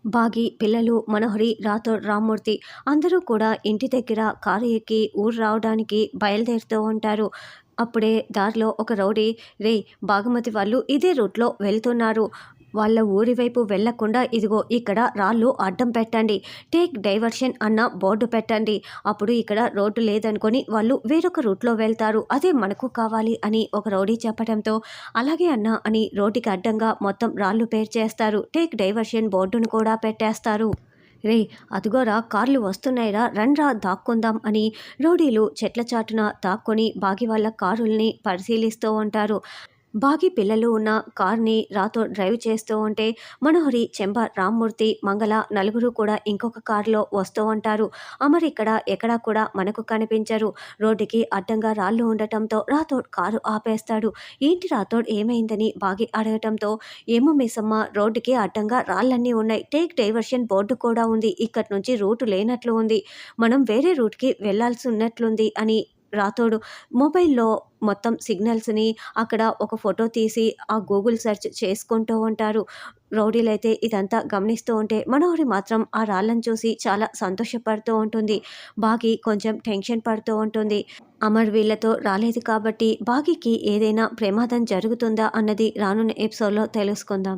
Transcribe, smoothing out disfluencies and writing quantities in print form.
బాగి, పిల్లలు, మనోహరి, రాథోడ్, రామ్మూర్తి అందరూ కూడా ఇంటి దగ్గర కారు ఎక్కి ఊరు రావడానికి బయలుదేరుతూ ఉంటారు. అప్పుడే దారిలో ఒక రౌడీ, "రేయ్! బాగుమతి వాళ్ళు ఇదే రూట్‌లో వెళ్తున్నారు. వాళ్ళ ఊరి వైపు వెళ్ళకుండా ఇదిగో ఇక్కడ రాళ్ళు అడ్డం పెట్టండి. టేక్ డైవర్షన్ అన్న బోర్డు పెట్టండి. అప్పుడు ఇక్కడ రోడ్డు లేదనుకోని వాళ్ళు వేరొక రూట్‌లో వెళ్తారు. అదే మనకు కావాలి" అని ఒక రౌడీ చెప్పడంతో, "అలాగే అన్నా" అని రోడ్డుకి అడ్డంగా మొత్తం రాళ్ళు పేర్చేస్తారు. టేక్ డైవర్షన్ బోర్డును కూడా పెట్టేస్తారు. "రేయ్! అదుగోరా కార్లు వస్తున్నాయిరా రండ్రా దాక్కుందాం" అని రౌడీలు చెట్ల చాటున దాక్కొని బాగి వాళ్ళ కారుల్ని పరిశీలిస్తూ ఉంటారు. బాగి పిల్లలు ఉన్న కార్‌ని రాథోడ్ డ్రైవ్ చేస్తూ ఉంటే, మనోహరి, చెంబ, రామ్మూర్తి, మంగళ నలుగురు కూడా ఇంకొక కారులో వస్తూ ఉంటారు. అమర్ ఇక్కడ ఎక్కడా కూడా మనకు కనిపించరు. రోడ్డుకి అడ్డంగా రాళ్ళు ఉండటంతో రాథోడ్ కారు ఆపేస్తాడు. "ఏంటి రాథోడ్ ఏమైందని" బాగి అడగటంతో, "ఏమో మిస్సమ్మ రోడ్డుకి అడ్డంగా రాళ్ళన్నీ ఉన్నాయి. టేక్ డైవర్షన్ బోర్డు కూడా ఉంది. ఇక్కడి నుంచి రూటు లేనట్లు ఉంది. మనం వేరే రూట్‌కి వెళ్ళాల్సున్నట్లుంది" అని రాథోడు మొబైల్‌లో మొత్తం సిగ్నల్స్‌ని అక్కడ ఒక ఫోటో తీసి ఆ గూగుల్ సెర్చ్ చేసుకుంటూ ఉంటారు. రౌడీలైతే ఇదంతా గమనిస్తూ ఉంటే మనోహరి మాత్రం ఆ రాళ్ళను చూసి చాలా సంతోషపడుతూ ఉంటుంది. బాగి కొంచెం టెన్షన్ పడుతూ ఉంటుంది. అమర్ వీళ్ళతో రాలేదు కాబట్టి బాగీకి ఏదైనా ప్రమాదం జరుగుతుందా అన్నది రానున్న ఎపిసోడ్‌లో తెలుసుకుందాం.